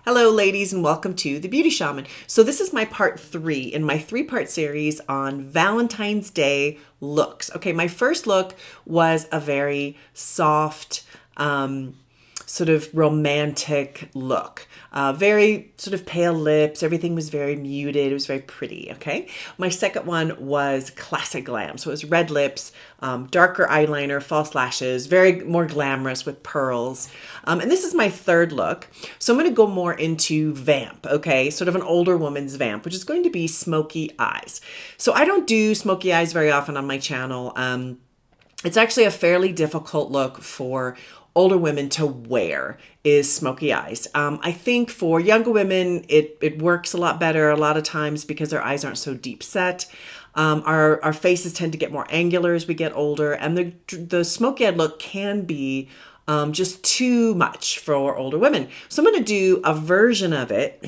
Hello, ladies, and welcome to The Beauty Shaman. So this is my part 3 in my 3-part series on Valentine's Day looks. Okay, my first look was a very soft, sort of romantic look. Very sort of pale lips. Everything was very muted. It was very pretty, okay? My second one was classic glam. So it was red lips, darker eyeliner, false lashes, very more glamorous with pearls. And this is my third look. So I'm going to go more into Vamp, okay? Sort of an older woman's Vamp, which is going to be smoky eyes. So I don't do smoky eyes very often on my channel. It's actually a fairly difficult look for older women to wear is smoky eyes. I think for younger women, it works a lot better a lot of times because their eyes aren't so deep set. Our faces tend to get more angular as we get older, and the smoky eyed look can be just too much for older women. So I'm going to do a version of it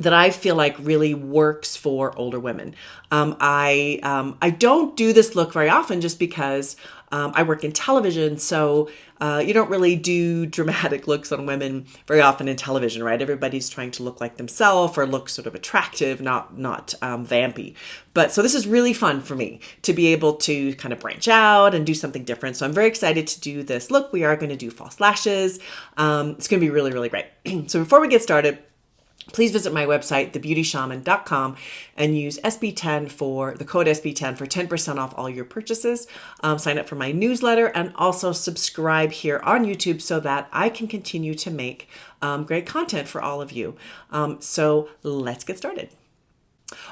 that I feel like really works for older women. I don't do this look very often just because I work in television, so you don't really do dramatic looks on women very often in television, right? Everybody's trying to look like themselves or look sort of attractive, not vampy. But so this is really fun for me to be able to kind of branch out and do something different. So I'm very excited to do this look. We are going to do false lashes. It's going to be really, really great. So before we get started, please visit my website, thebeautyshaman.com, and use SB10 for the code SB10 for 10% off all your purchases. Sign up for my newsletter and also subscribe here on YouTube so that I can continue to make great content for all of you. So let's get started.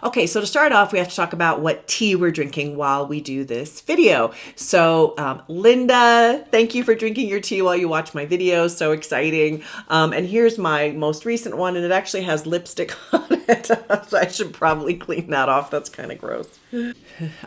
Okay, so to start off, we have to talk about what tea we're drinking while we do this video. So Linda, thank you for drinking your tea while you watch my videos. So exciting. And here's my most recent one, and it actually has lipstick on it. So I should probably clean that off. That's kind of gross.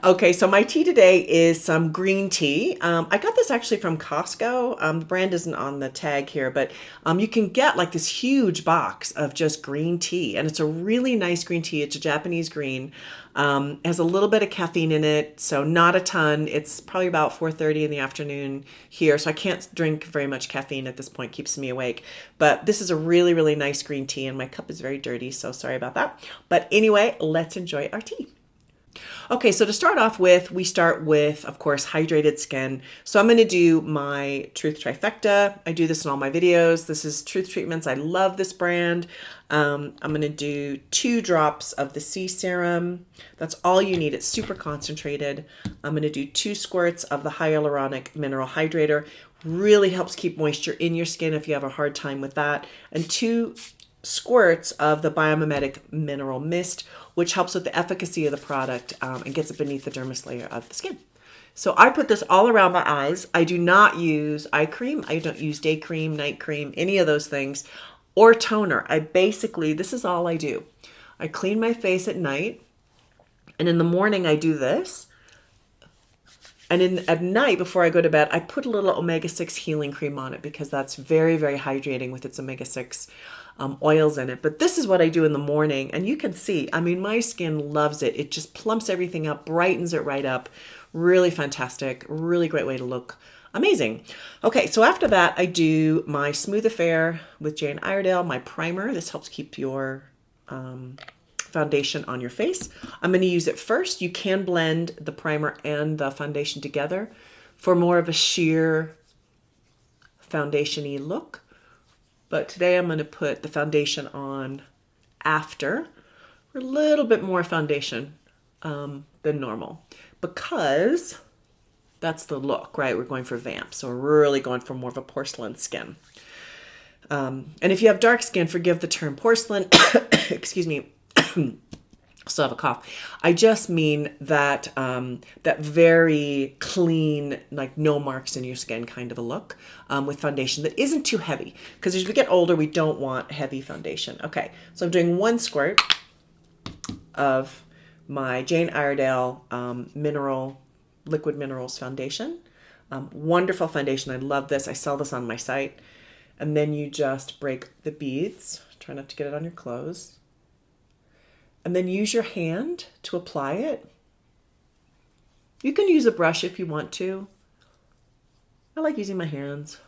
Okay, so my tea today is some green tea. I got this actually from Costco. The brand isn't on the tag here, but you can get like this huge box of just green tea, and it's a really nice green tea. It's a Japanese green. It has a little bit of caffeine in it, so not a ton. It's probably about 4:30 in the afternoon here, so I can't drink very much caffeine at this point. Keeps me awake. But this is a really, really nice green tea, and my cup is very dirty, so sorry about that. But anyway, let's enjoy our tea. Okay, so to start off with, we start with, of course, hydrated skin. So I'm going to do my Truth Trifecta. I do this in all my videos. This is Truth Treatments. I love this brand. I'm going to do 2 drops of the C serum. That's all you need. It's super concentrated. I'm going to do 2 squirts of the Hyaluronic Mineral Hydrator. Really helps keep moisture in your skin if you have a hard time with that. And 2 squirts of the Biomimetic Mineral Mist, which helps with the efficacy of the product and gets it beneath the dermis layer of the skin. So I put this all around my eyes. I do not use eye cream. I don't use day cream, night cream, any of those things, or toner. This is all I do. I clean my face at night, and in the morning I do this. And at night, before I go to bed, I put a little omega-6 healing cream on it because that's very, very hydrating with its omega-6 oils in it. But this is what I do in the morning. And you can see, I mean, my skin loves it. It just plumps everything up, brightens it right up. Really fantastic. Really great way to look amazing. Okay, so after that, I do my Smooth Affair with Jane Iredale, my primer. This helps keep your foundation on your face. I'm going to use it first. You can blend the primer and the foundation together for more of a sheer foundation-y look. But today I'm going to put the foundation on after for a little bit more foundation than normal because that's the look, right? We're going for Vamp. So we're really going for more of a porcelain skin. And if you have dark skin, forgive the term porcelain. Excuse me. Still have a cough. I just mean that that very clean, like no marks in your skin kind of a look with foundation that isn't too heavy. Because as we get older, we don't want heavy foundation. Okay, so I'm doing 1 squirt of my Jane Iredale Liquid Minerals foundation. Wonderful foundation. I love this. I sell this on my site. And then you just break the beads. Try not to get it on your clothes. And then use your hand to apply it. You can use a brush if you want to. I like using my hands.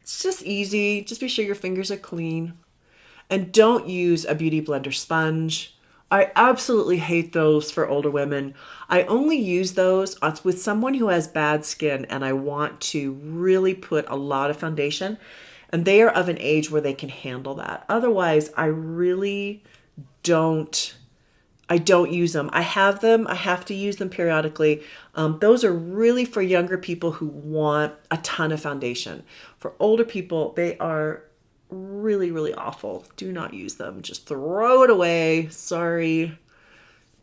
It's just easy. Just be sure your fingers are clean. And don't use a beauty blender sponge. I absolutely hate those for older women. I only use those with someone who has bad skin and I want to really put a lot of foundation and they are of an age where they can handle that. Otherwise, don't I don't use them. I have them. I have to use them periodically. Those are really for younger people who want a ton of foundation. For older people, they are really, really awful. Do not use them. Just throw it away. Sorry.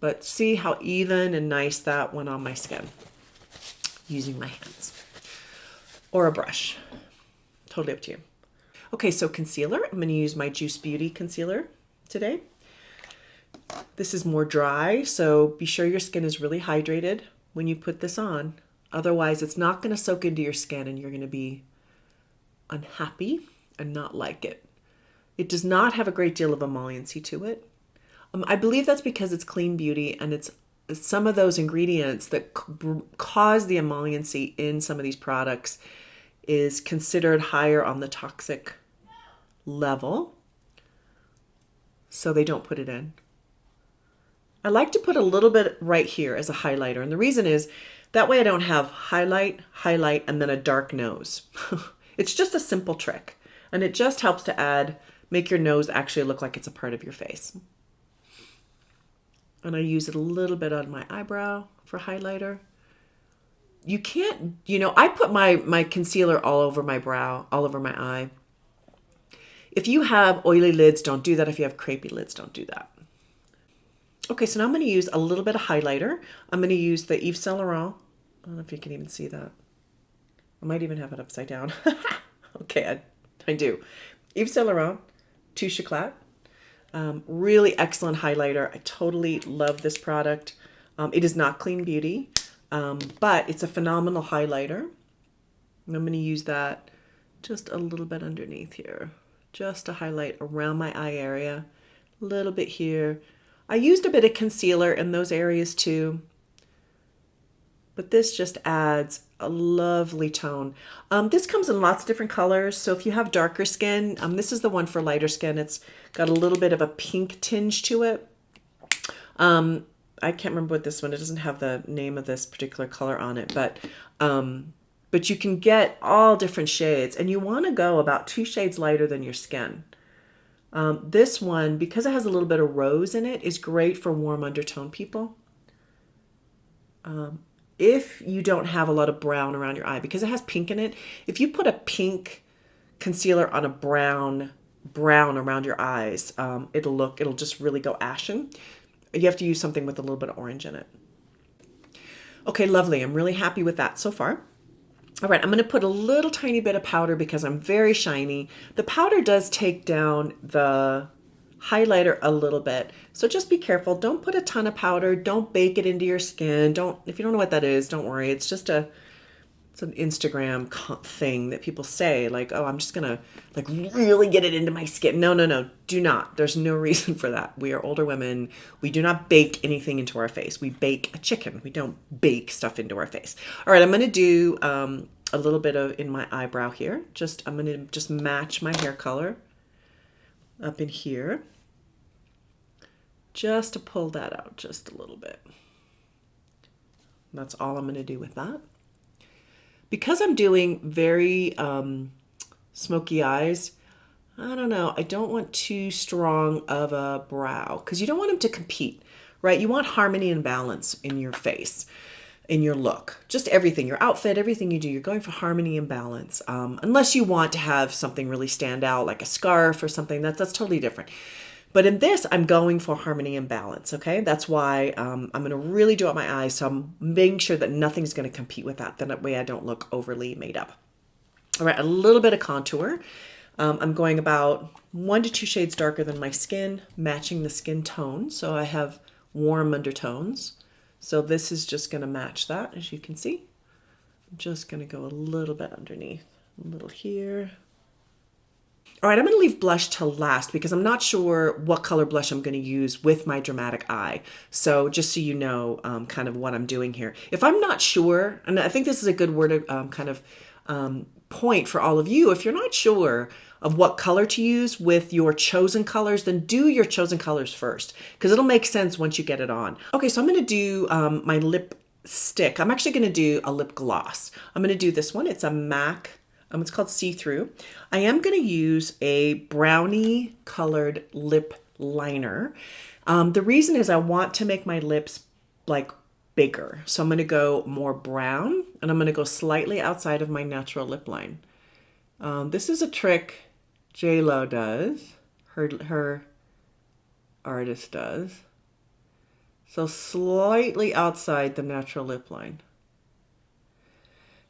But see how even and nice that went on my skin using my hands or a brush. Totally up to you. Okay, so concealer. I'm going to use my Juice Beauty concealer today. This is more dry, so be sure your skin is really hydrated when you put this on. Otherwise, it's not going to soak into your skin and you're going to be unhappy and not like it. It does not have a great deal of emolliency to it. I believe that's because it's clean beauty and it's some of those ingredients that cause the emolliency in some of these products is considered higher on the toxic level. So they don't put it in. I like to put a little bit right here as a highlighter. And the reason is that way I don't have highlight, and then a dark nose. It's just a simple trick. And it just helps to make your nose actually look like it's a part of your face. And I use it a little bit on my eyebrow for highlighter. You can't, I put my concealer all over my brow, all over my eye. If you have oily lids, don't do that. If you have crepey lids, don't do that. Okay, so now I'm going to use a little bit of highlighter. I'm going to use the Yves Saint Laurent. I don't know if you can even see that. I might even have it upside down. Okay, I do. Yves Saint Laurent, Touche Éclat. Really excellent highlighter. I totally love this product. It is not clean beauty, but it's a phenomenal highlighter. And I'm going to use that just a little bit underneath here, just to highlight around my eye area, a little bit here. I used a bit of concealer in those areas too, but this just adds a lovely tone. This comes in lots of different colors. So if you have darker skin, this is the one for lighter skin. It's got a little bit of a pink tinge to it. I can't remember what this one, it doesn't have the name of this particular color on it, but you can get all different shades and you want to go about 2 shades lighter than your skin. This one, because it has a little bit of rose in it, is great for warm undertone people. If you don't have a lot of brown around your eye, because it has pink in it, if you put a pink concealer on a brown around your eyes, it'll just really go ashen. You have to use something with a little bit of orange in it. Okay, lovely. I'm really happy with that so far. All right, I'm going to put a little tiny bit of powder because I'm very shiny. The powder does take down the highlighter a little bit. So just be careful. Don't put a ton of powder. Don't bake it into your skin. If you don't know what that is, don't worry. It's just it's an Instagram thing that people say like, oh, I'm just going to like really get it into my skin. No, do not. There's no reason for that. We are older women. We do not bake anything into our face. We bake a chicken. We don't bake stuff into our face. All right, I'm going to do a little bit of in my eyebrow here. I'm going to just match my hair color up in here. Just to pull that out just a little bit. That's all I'm going to do with that. Because I'm doing very smoky eyes, I don't know, I don't want too strong of a brow because you don't want them to compete, right? You want harmony and balance in your face, in your look, just everything, your outfit, everything you do, you're going for harmony and balance. Unless you want to have something really stand out like a scarf or something, that's totally different. But in this, I'm going for harmony and balance, okay? That's why I'm going to really do up my eyes, so I'm making sure that nothing's going to compete with that. That way I don't look overly made up. All right, a little bit of contour. I'm going about 1 to 2 shades darker than my skin, matching the skin tone. So I have warm undertones. So this is just going to match that, as you can see. I'm just going to go a little bit underneath, a little here. All right, I'm going to leave blush till last because I'm not sure what color blush I'm going to use with my dramatic eye. So just so you know kind of what I'm doing here. If I'm not sure, and I think this is a good word to kind of point for all of you. If you're not sure of what color to use with your chosen colors, then do your chosen colors first, because it'll make sense once you get it on. Okay, so I'm going to do my lipstick. I'm actually going to do a lip gloss. I'm going to do this one. It's a MAC. It's called See-Through. I am going to use a brownie colored lip liner. The reason is I want to make my lips like bigger. So I'm going to go more brown, and I'm going to go slightly outside of my natural lip line. This is a trick J-Lo does. Her artist does. So slightly outside the natural lip line.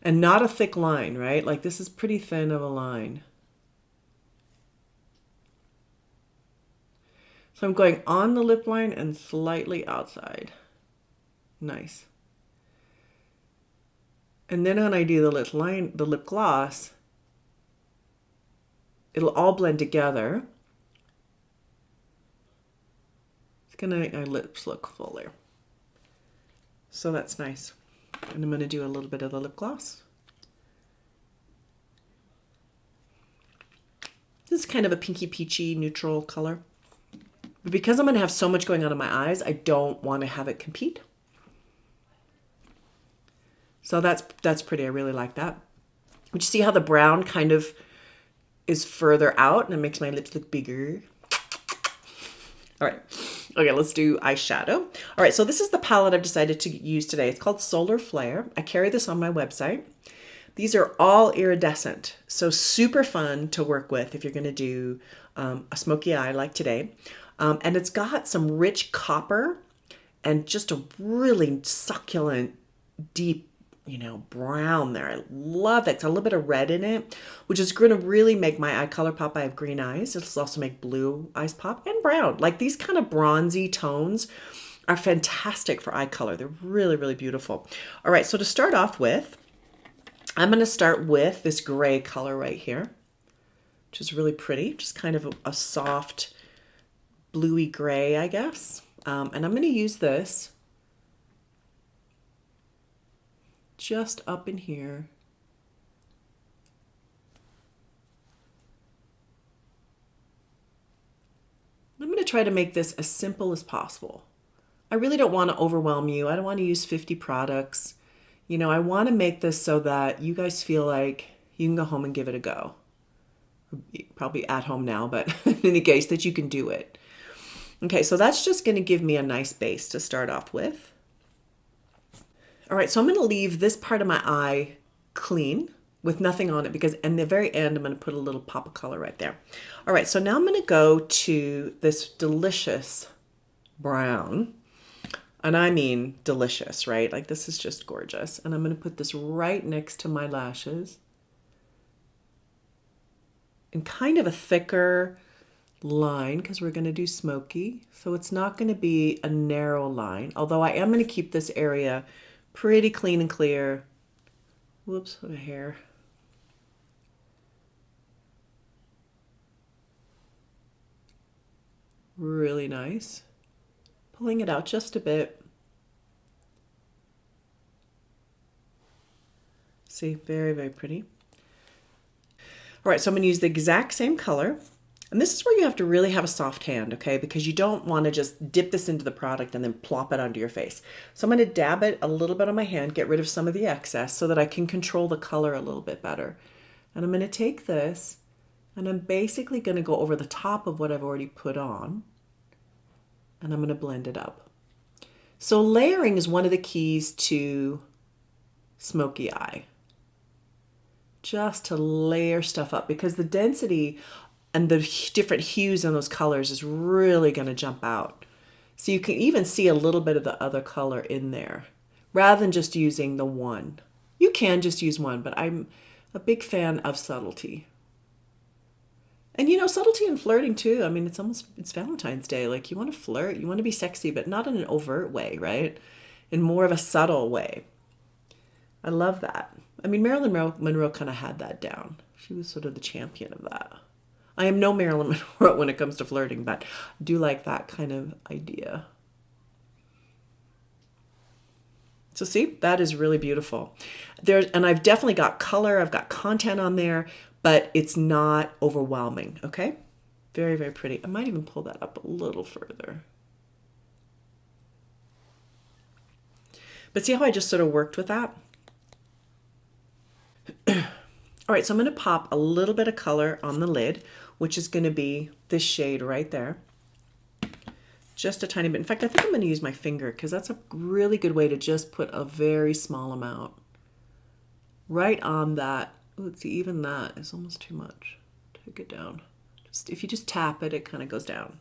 And not a thick line, right? Like this is pretty thin of a line. So I'm going on the lip line and slightly outside. Nice. And then when I do the lip gloss, it'll all blend together. It's gonna make my lips look fuller. So that's nice. And I'm gonna do a little bit of the lip gloss. This is kind of a pinky peachy neutral color. But because I'm gonna have so much going on in my eyes, I don't want to have it compete. So that's pretty. I really like that. But you see how the brown kind of is further out and it makes my lips look bigger. All right. Okay, let's do eyeshadow. All right, so this is the palette I've decided to use today. It's called Solar Flare. I carry this on my website. These are all iridescent, so super fun to work with if you're going to do a smoky eye like today. And it's got some rich copper and just a really succulent, deep, brown there. I love that. It's a little bit of red in it, which is going to really make my eye color pop. I have green eyes. It'll also make blue eyes pop, and brown. Like these kind of bronzy tones are fantastic for eye color. They're really, really beautiful. All right, so to start off with, I'm going to start with this gray color right here, which is really pretty. Just kind of a soft bluey gray, I guess. And I'm going to use this just up in here. I'm going to try to make this as simple as possible. I really don't want to overwhelm you. I don't want to use 50 products. I want to make this so that you guys feel like you can go home and give it a go. Probably at home now, but in any case that you can do it. Okay, so that's just going to give me a nice base to start off with. All right, so I'm going to leave this part of my eye clean with nothing on it because in the very end, I'm going to put a little pop of color right there. All right, so now I'm going to go to this delicious brown. And I mean delicious, right? Like this is just gorgeous. And I'm going to put this right next to my lashes. And kind of a thicker line because we're going to do smoky. So it's not going to be a narrow line, although I am going to keep this area pretty clean and clear. Whoops, what a hair. Really nice. Pulling it out just a bit. See, very, very pretty. All right, so I'm going to use the exact same color. And this is where you have to really have a soft hand, okay? Because you don't want to just dip this into the product and then plop it onto your face. So I'm going to dab it a little bit on my hand, get rid of some of the excess so that I can control the color a little bit better. And I'm going to take this and I'm basically going to go over the top of what I've already put on. And I'm going to blend it up. So layering is one of the keys to smoky eye. Just to layer stuff up because the density and the different hues in those colors is really going to jump out. So you can even see a little bit of the other color in there rather than just using the one. You can just use one, but I'm a big fan of subtlety. And subtlety and flirting too. I mean, it's Valentine's Day. Like you want to flirt, you want to be sexy, but not in an overt way, right? In more of a subtle way. I love that. I mean, Marilyn Monroe kind of had that down. She was sort of the champion of that. I am no Marilyn Monroe when it comes to flirting, but I do like that kind of idea. So see, that is really beautiful. And I've definitely got color, I've got content on there, but it's not overwhelming, okay? Very, very pretty. I might even pull that up a little further. But see how I just sort of worked with that? All right, so I'm going to pop a little bit of color on the lid, which is going to be this shade right there. Just a tiny bit. In fact, I think I'm going to use my finger because that's a really good way to just put a very small amount right on that. Let's see, even that is almost too much. Take it down. If you just tap it, it kind of goes down.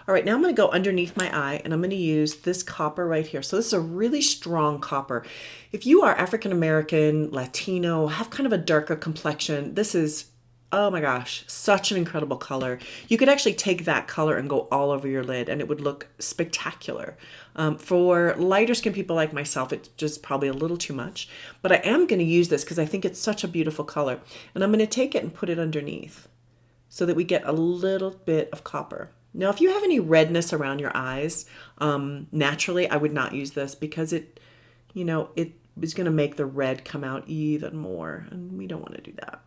All right, now I'm going to go underneath my eye and I'm going to use this copper right here. So this is a really strong copper. If you are African American, Latino, have kind of a darker complexion, this is, oh my gosh, such an incredible color. You could actually take that color and go all over your lid and it would look spectacular. For lighter skin people like myself, it's just probably a little too much. But I am going to use this because I think it's such a beautiful color. And I'm going to take it and put it underneath so that we get a little bit of copper. Now, if you have any redness around your eyes, naturally, I would not use this because it is going to make the red come out even more. And we don't want to do that.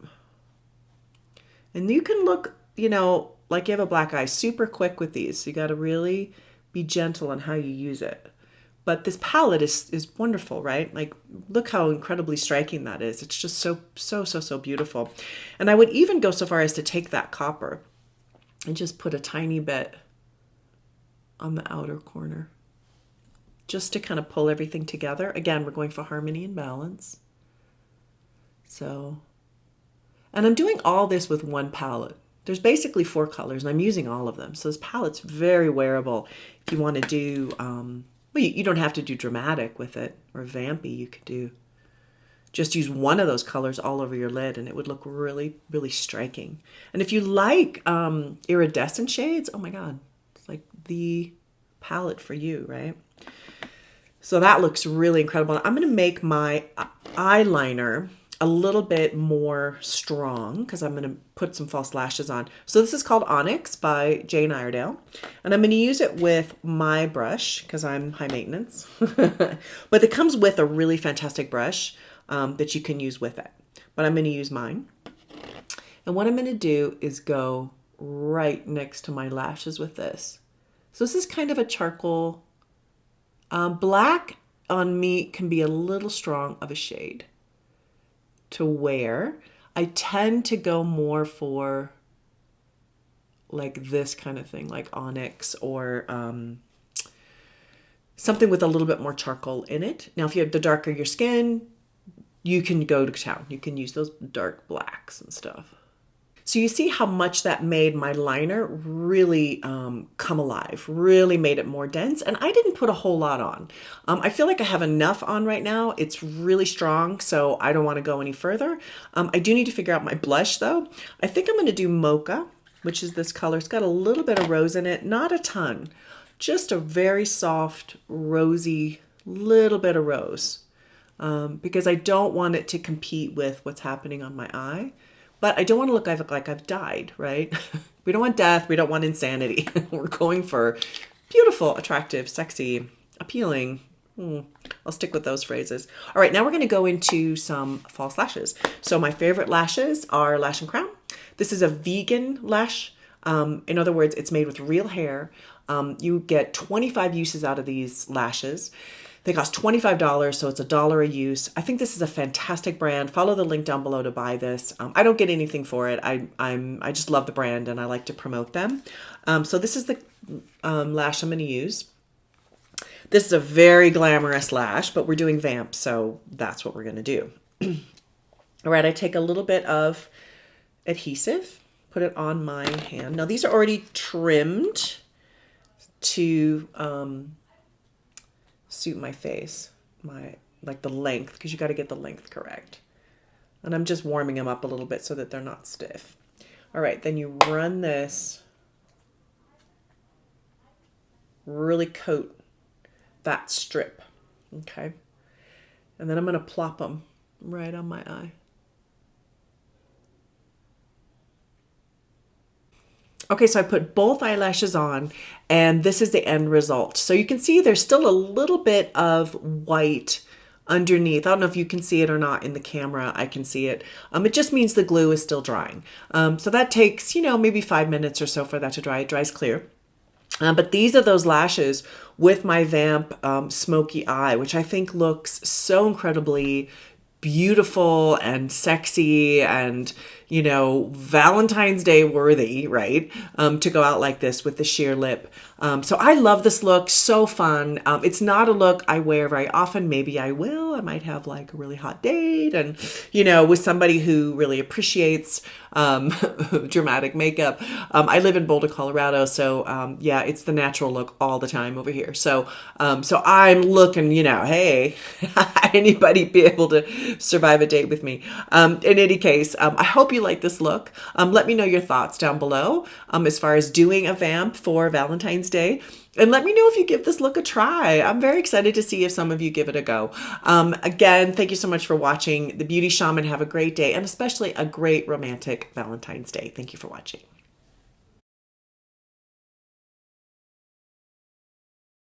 And you can look, like you have a black eye super quick with these. So you got to really be gentle on how you use it. But this palette is wonderful, right? Like, look how incredibly striking that is. It's just so beautiful. And I would even go so far as to take that copper and just put a tiny bit on the outer corner, just to kind of pull everything together. Again, we're going for harmony and balance. So, and I'm doing all this with one palette. There's basically 4 colors, and I'm using all of them. So this palette's very wearable. If you want to do, well, you don't have to do dramatic with it or vampy. You could just use one of those colors all over your lid and it would look really, really striking. And if you like iridescent shades, oh my God, it's like the palette for you, right? So that looks really incredible. I'm going to make my eyeliner a little bit more strong because I'm going to put some false lashes on. So this is called Onyx by Jane Iredale. And I'm going to use it with my brush because I'm high maintenance. But it comes with a really fantastic brush that you can use with it. But I'm going to use mine. And what I'm going to do is go right next to my lashes with this. So this is kind of a charcoal. Black on me can be a little strong of a shade to wear. I tend to go more for like this kind of thing, like onyx or something with a little bit more charcoal in it. Now, if you have the darker your skin, you can go to town. You can use those dark blacks and stuff. So you see how much that made my liner really come alive, really made it more dense. And I didn't put a whole lot on. I feel like I have enough on right now. It's really strong, so I don't want to go any further. I do need to figure out my blush though. I think I'm going to do Mocha, which is this color. It's got a little bit of rose in it, not a ton, just a very soft, rosy, little bit of rose. Because I don't want it to compete with what's happening on my eye. But I don't want to look like I've died, right? We don't want death. We don't want insanity. We're going for beautiful, attractive, sexy, appealing. I'll stick with those phrases. All right, now we're going to go into some false lashes. So my favorite lashes are Lash and Crown. This is a vegan lash. In other words, it's made with real hair. You get 25 uses out of these lashes. They cost $25, so it's $1 a use. I think this is a fantastic brand. Follow the link down below to buy this. I don't get anything for it. I just love the brand and I like to promote them. So this is the lash I'm going to use. This is a very glamorous lash, but we're doing Vamp, so that's what we're going to do. All right, I take a little bit of adhesive, put it on my hand. Now these are already trimmed to suit my face, like the length, because you got to get the length correct. And I'm just warming them up a little bit so that they're not stiff. All right, then you run this, really coat that strip, okay? And then I'm going to plop them right on my eye. Okay, so I put both eyelashes on, and this is the end result. So you can see there's still a little bit of white underneath. I don't know if you can see it or not in the camera. I can see it. It just means the glue is still drying. So that takes, maybe 5 minutes or so for that to dry. It dries clear. But these are those lashes with my Vamp Smoky eye, which I think looks so incredibly beautiful and sexy and, Valentine's Day worthy, right? To go out like this with the sheer lip. So I love this look, so fun. It's not a look I wear very often. Maybe I will. I might have like a really hot date and, with somebody who really appreciates dramatic makeup. I live in Boulder, Colorado. So yeah, it's the natural look all the time over here. So I'm looking, hey, anybody be able to survive a date with me? In any case, I hope you like this look. Let me know your thoughts down below as far as doing a Vamp for Valentine's Day. And let me know if you give this look a try. I'm very excited to see if some of you give it a go. Again, thank you so much for watching The Beauty Shaman. Have a great day and especially a great romantic Valentine's Day. Thank you for watching.